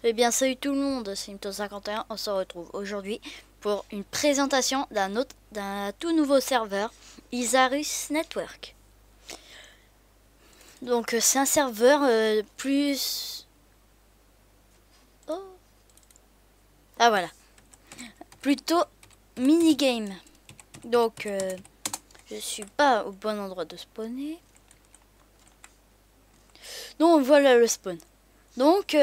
Eh bien salut tout le monde, c'est Imto51, on se retrouve aujourd'hui pour une présentation d'un tout nouveau serveur, Isarus Network. Donc c'est un serveur plus... Oh. Ah voilà, plutôt minigame. Donc je suis pas au bon endroit de spawner. Donc voilà le spawn. Donc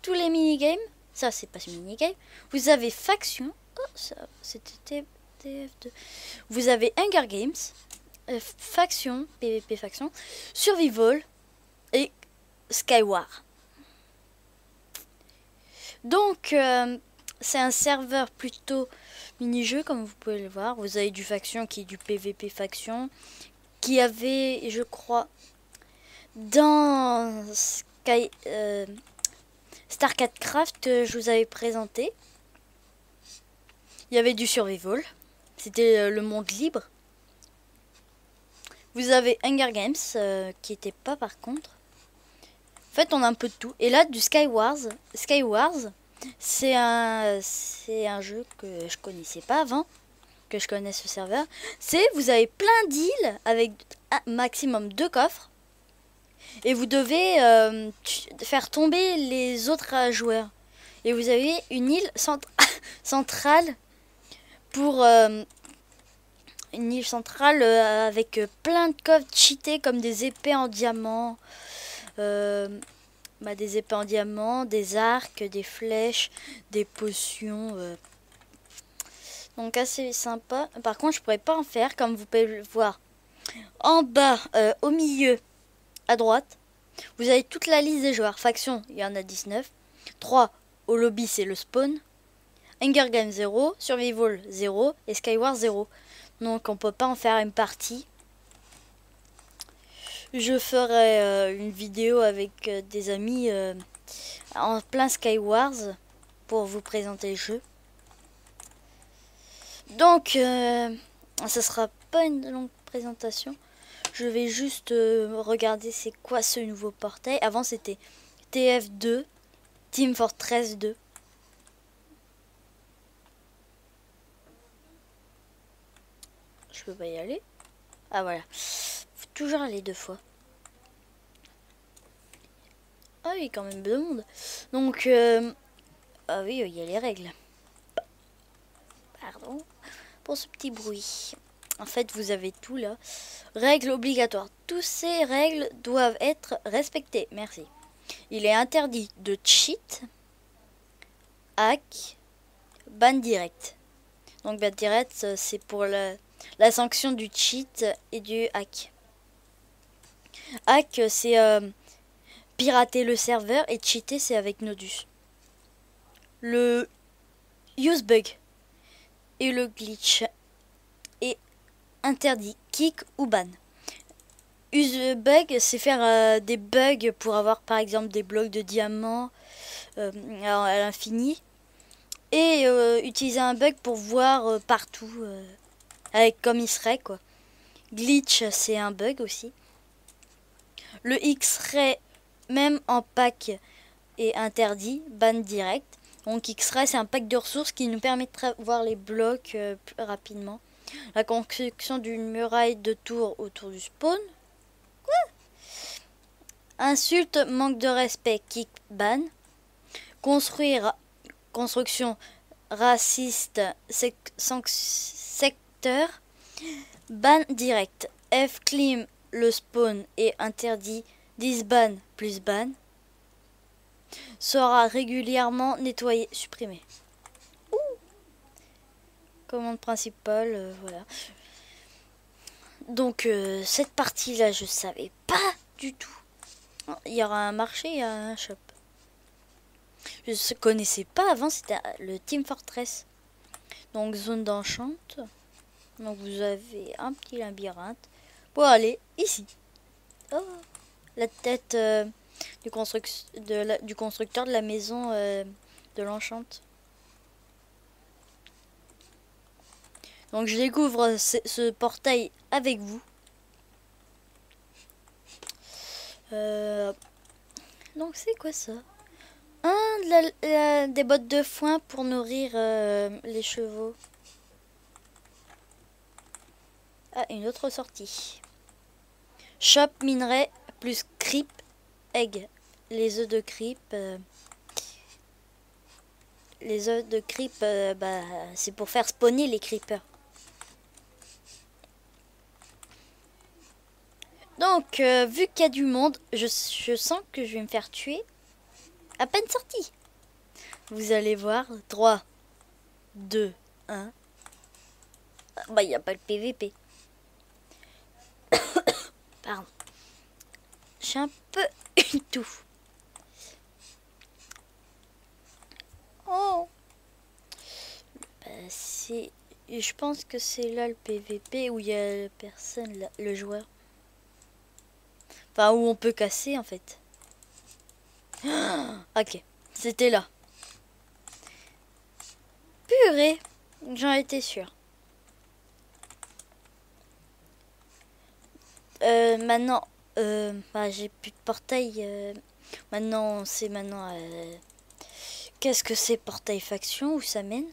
tous les minigames, ça c'est pas ce minigame. Vous avez faction. Oh, ça c'était TF2. Vous avez Hunger Games, faction, PVP faction, Survival et Skyward. Donc c'est un serveur plutôt mini-jeu comme vous pouvez le voir. Vous avez du faction qui est du PVP faction, qui avait, je crois, dans StarCraft que je vous avais présenté. Il y avait du survival. C'était le monde libre. Vous avez Hunger Games qui était pas par contre. En fait, on a un peu de tout. Et là, du Skywars. Skywars, c'est un jeu que je connaissais pas avant, que je connais ce serveur. C'est, vous avez plein d'îles avec un maximum 2 coffres. Et vous devez faire tomber les autres joueurs. Et vous avez une île centrale pour... une île centrale avec plein de coffres cheatés comme des épées en diamant. Des épées en diamant, des arcs, des flèches, des potions. Donc assez sympa. Par contre, je pourrais pas en faire comme vous pouvez le voir. En bas, au milieu, à droite, vous avez toute la liste des joueurs. Faction, il y en a 19. 3 au lobby, c'est le spawn. Hunger Games 0, Survival 0 et Skyward 0. Donc on peut pas en faire une partie. Je ferai une vidéo avec des amis en plein Skywars pour vous présenter le jeu. Donc ça sera pas une longue présentation. Je vais juste regarder c'est quoi ce nouveau portail. Avant c'était TF2, Team Fortress 2. Je peux pas y aller. Ah voilà. Faut toujours aller 2 fois. Ah oui, quand même de monde. Donc, ah oui, il y a les règles. Pardon pour ce petit bruit. En fait, vous avez tout là. Règles obligatoires. Toutes ces règles doivent être respectées. Merci. Il est interdit de cheat, hack, ban direct. Donc, ban direct, c'est pour la sanction du cheat et du hack. Hack, c'est pirater le serveur et cheater, c'est avec Nodus. Le use bug et le glitch est interdit, kick ou ban. Use bug, c'est faire des bugs pour avoir par exemple des blocs de diamants à l'infini. Et utiliser un bug pour voir partout, avec comme il serait quoi. Glitch, c'est un bug aussi. Le X-ray, même en pack, est interdit, ban direct. Donc X-ray, c'est un pack de ressources qui nous permet de voir les blocs plus rapidement. La construction d'une muraille de tour autour du spawn. Quoi? Insulte, manque de respect, kick, ban. Construction raciste, secteur, ban direct. F clim, le spawn est interdit, disban plus ban. Sera régulièrement nettoyé, supprimé. Ouh. Commande principale, voilà. Donc cette partie là je savais pas du tout. Il y aura un marché et un shop. Je ne connaissais pas avant, c'était le Team Fortress. Donc zone d'enchante. Donc vous avez un petit labyrinthe pour aller ici. Oh, la tête du constructeur de la maison de l'enchante. Donc je découvre ce portail avec vous. Donc c'est quoi ça? des bottes de foin pour nourrir les chevaux. Ah, une autre sortie. Shop minerai plus creep egg. Les œufs de creep. Les œufs de creep, bah, c'est pour faire spawner les creepers. Donc, vu qu'il y a du monde, je sens que je vais me faire tuer. À peine sorti. Vous allez voir. 3, 2, 1. Bah, il n'y a pas le PVP. Pardon. J'ai un peu tout. Oh. Bah, je pense que c'est là le PVP où il y a personne, là, le joueur. Enfin, où on peut casser en fait. Ok, c'était là. Purée, j'en étais sûre. Maintenant, bah, j'ai plus de portail. Maintenant, c'est maintenant. Qu'est-ce que c'est portail faction? Où ça mène?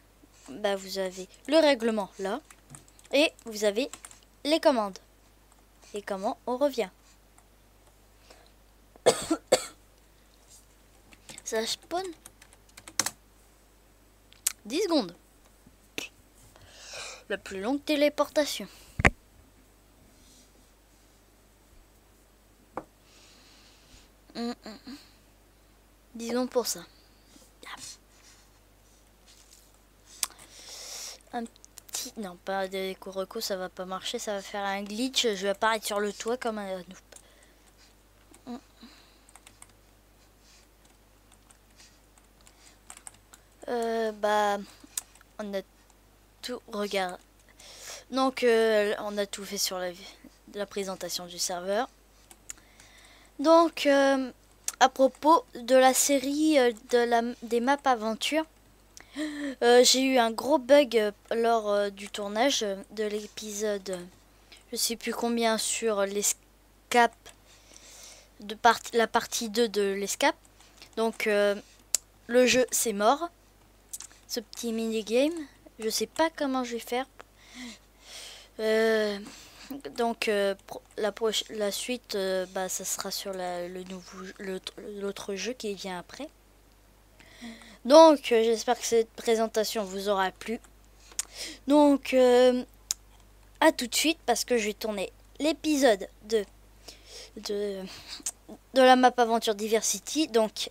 Bah, vous avez le règlement là. Et vous avez les commandes. Et comment on revient. Ça spawn 10 secondes. La plus longue téléportation. Disons pour ça. Un petit... Non, pas des Kuroko, ça va pas marcher. Ça va faire un glitch. Je vais apparaître sur le toit comme un noob. Bah... On a tout... Regarde. Donc, on a tout fait sur la présentation du serveur. Donc, à propos de la série des maps aventures, j'ai eu un gros bug lors du tournage de l'épisode, je sais plus combien, sur l'escape, la partie 2 de l'escape. Donc, le jeu, c'est mort. Ce petit mini-game, je sais pas comment je vais faire. Donc la suite, bah, ça sera sur l'autre jeu qui vient après. Donc j'espère que cette présentation vous aura plu. Donc à tout de suite parce que je vais tourner l'épisode de la map Aventure Diversity. Donc